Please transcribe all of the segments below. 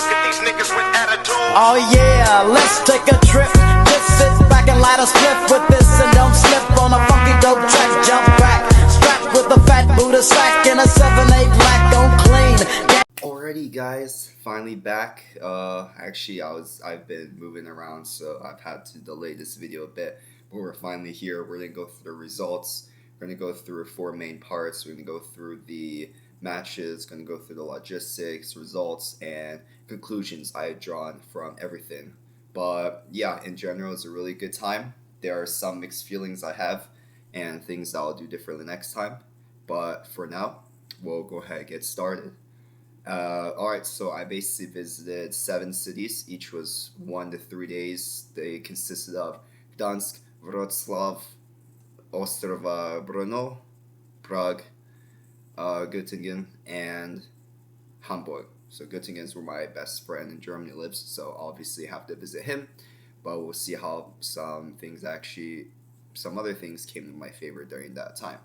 at these niggas with attitude. Oh yeah, let's take a trip. Just sit back and light a spliff with this and don't slip on a funky dope track. Jump back, strapped with a fat Buddha sack and a 7/8 black on clean. Alrighty guys, finally back. Actually I've been moving around, so I've had to delay this video a bit, but we're finally here. We're gonna go through the results. We're gonna go through 4 main parts. We're gonna go through the matches, gonna go through the logistics, results, and conclusions I had drawn from everything. But yeah, in general, it's a really good time. There are some mixed feelings I have and things that I'll do differently next time. But for now, we'll go ahead and get started. Alright, so I basically visited 7 cities. Each was 1 to 3 days. They consisted of Gdansk, Wroclaw, Ostrava, Brno, Prague, Göttingen, and Hamburg. So Göttingen is where my best friend in Germany lives, so obviously have to visit him. But we'll see how some other things came to my favor during that time.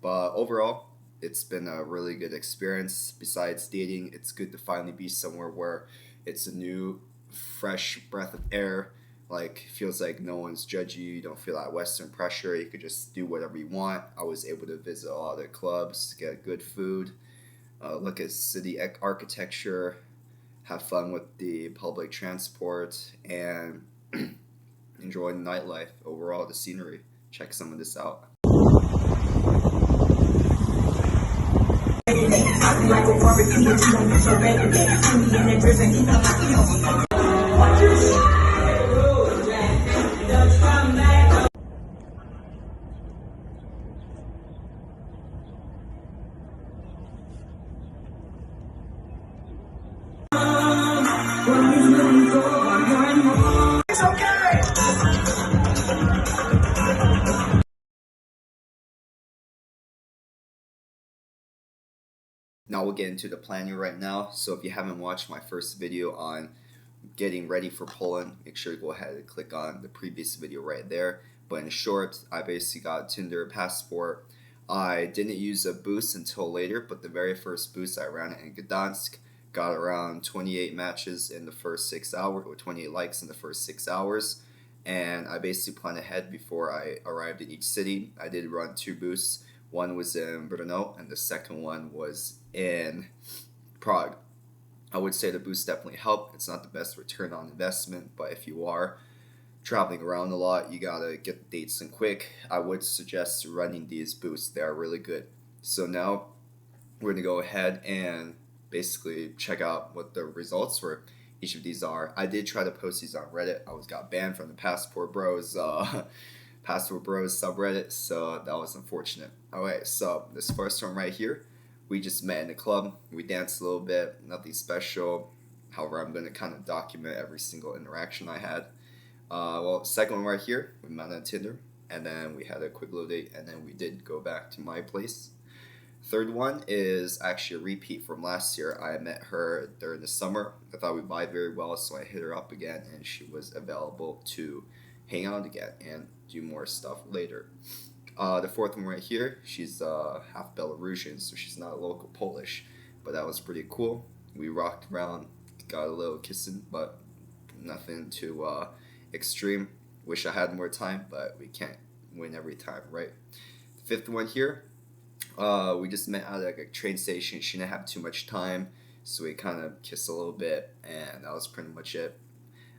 But overall, it's been a really good experience. Besides dating, it's good to finally be somewhere where it's a new, fresh breath of air. Like, feels like no one's judging you. You don't feel that Western pressure. You could just do whatever you want. I was able to visit a lot of the clubs, get good food, look at city architecture, have fun with the public transport, and enjoy the nightlife. Overall, the scenery. Check some of this out. It's okay. Now we'll get into the planning right now. So if you haven't watched my first video on getting ready for Poland, make sure you go ahead and click on the previous video right there. But in short, I basically got Tinder passport. I didn't use a boost until later, but the very first boost I ran it in Gdansk, got around 28 matches in the first 6 hours, or 28 likes in the first 6 hours. And I basically planned ahead before I arrived in each city. I did run 2 boosts. One was in Brno, and the second one was in Prague. I would say the boost definitely helped. It's not the best return on investment, but if you are traveling around a lot, you gotta get the dates in quick. I would suggest running these boosts. They are really good. So now we're gonna go ahead and basically check out what the results for each of these are. I did try to post these on Reddit. I got banned from the Passport Bros subreddit, so that was unfortunate. Alright, so this first one right here, we just met in the club. We danced a little bit, nothing special. However, I'm going to kind of document every single interaction I had. Well, second one right here, we met on Tinder, and then we had a quick little date, and then we did go back to my place. Third one is actually a repeat from last year. I met her during the summer. I thought we vibe very well, so I hit her up again, and she was available to hang out again and do more stuff later. The fourth one right here, she's half Belarusian, so she's not local Polish, but that was pretty cool. We rocked around, got a little kissing, but nothing too extreme. Wish I had more time, but we can't win every time, right? The fifth one here, we just met at like a train station. She didn't have too much time, so we kind of kissed a little bit, and that was pretty much it.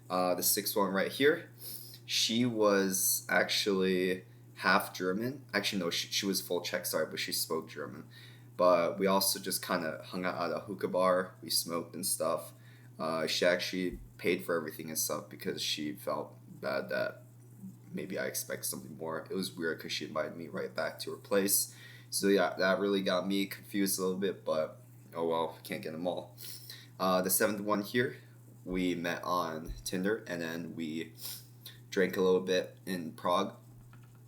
The sixth one right here, she was actually half German. Actually, no, she was full Czech, sorry, but she spoke German. But we also just kind of hung out at a hookah bar. We smoked and stuff. She actually paid for everything and stuff because she felt bad that maybe I expect something more. It was weird because she invited me right back to her place. So yeah, that really got me confused a little bit, but oh well, can't get them all. The seventh one here, we met on Tinder, and then we drank a little bit in Prague,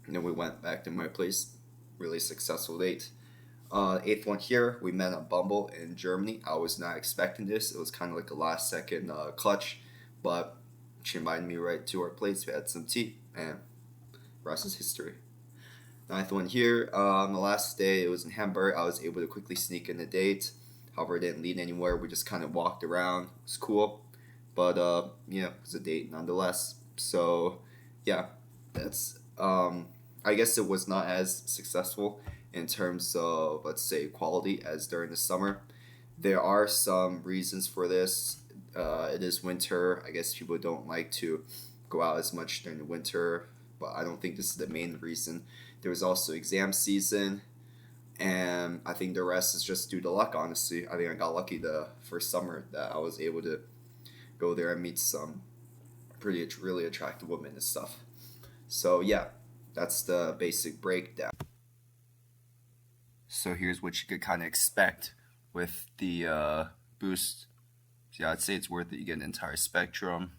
and then we went back to my place. Really successful date. Eighth one here, we met on Bumble in Germany. I was not expecting this. It was kind of like a last second clutch, but she invited me right to our place. We had some tea, and rest is history. Ninth one here, on the last day, it was in Hamburg. I was able to quickly sneak in a date. However, it didn't lead anywhere. We just kind of walked around. It was cool. But yeah, it was a date nonetheless. So yeah, that's I guess it was not as successful in terms of, let's say, quality as during the summer. There are some reasons for this. It is winter. I guess people don't like to go out as much during the winter, but I don't think this is the main reason. There was also exam season, and I think the rest is just due to luck, honestly. I think I got lucky the first summer that I was able to go there and meet some really attractive women and stuff. So yeah, that's the basic breakdown. So here's what you could kind of expect with the boost. So yeah, I'd say it's worth it. You get an entire spectrum.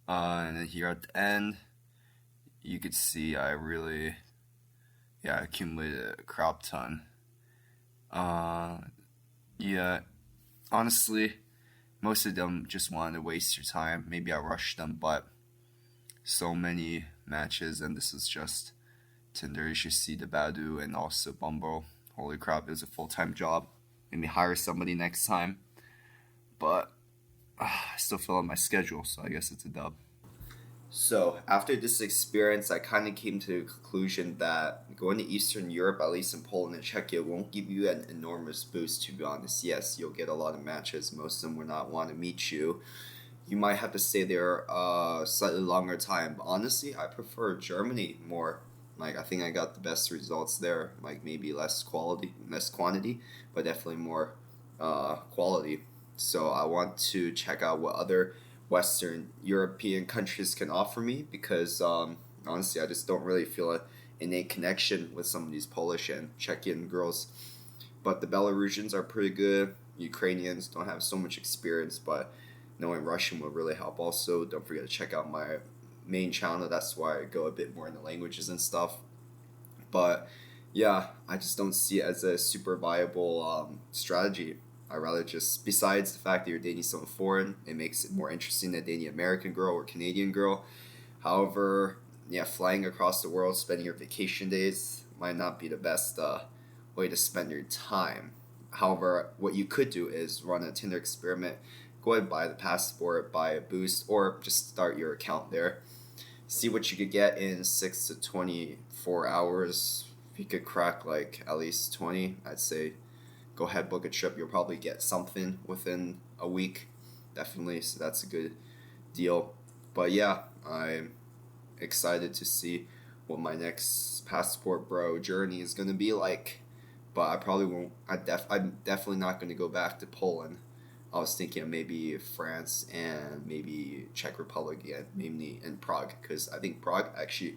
And then here at the end, you could see I really, accumulated a crop ton. Yeah, honestly, most of them just wanted to waste your time. Maybe I rushed them, but so many matches, and this is just Tinder. You should see the Badoo and also Bumble. Holy crap, it was a full-time job. Maybe hire somebody next time. But I still fill out my schedule, so I guess it's a dub. So after this experience, I kind of came to the conclusion that going to Eastern Europe, at least in Poland and Czechia, won't give you an enormous boost, to be honest. Yes, you'll get a lot of matches. Most of them will not want to meet you. You might have to stay there a slightly longer time. But honestly, I prefer Germany more. Like, I think I got the best results there. Like, maybe less quantity, but definitely more quality. So I want to check out what other Western European countries can offer me, because honestly, I just don't really feel an innate connection with some of these Polish and Czechian girls. But the Belarusians are pretty good. Ukrainians don't have so much experience, but knowing Russian will really help. Also, don't forget to check out my main channel. That's why I go a bit more into languages and stuff. But yeah, I just don't see it as a super viable strategy. I rather just, besides the fact that you're dating someone foreign, it makes it more interesting than dating an American girl or Canadian girl. However, yeah, flying across the world, spending your vacation days might not be the best way to spend your time. However, what you could do is run a Tinder experiment. Go ahead and buy the passport, buy a boost, or just start your account there. See what you could get in 6 to 24 hours. If you could crack like at least 20, I'd say go ahead, book a trip. You'll probably get something within a week, definitely. So that's a good deal. But yeah, I'm excited to see what my next passport bro journey is gonna be like. But I probably won't. I'm definitely not gonna go back to Poland. I was thinking of maybe France and maybe Czech Republic again, mainly in Prague, because I think Prague actually,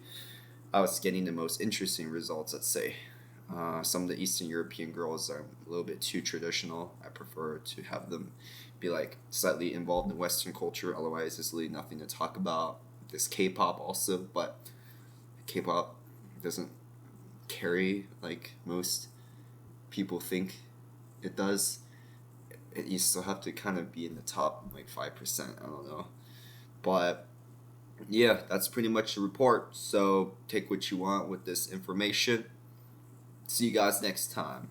I was getting the most interesting results, let's say. Some of the Eastern European girls are a little bit too traditional. I prefer to have them be like slightly involved in Western culture. Otherwise, there's really nothing to talk about. There's K-pop also, but K-pop doesn't carry like most people think it does. You still have to kind of be in the top like 5%. I don't know, but yeah, that's pretty much the report. So take what you want with this information. See you guys next time.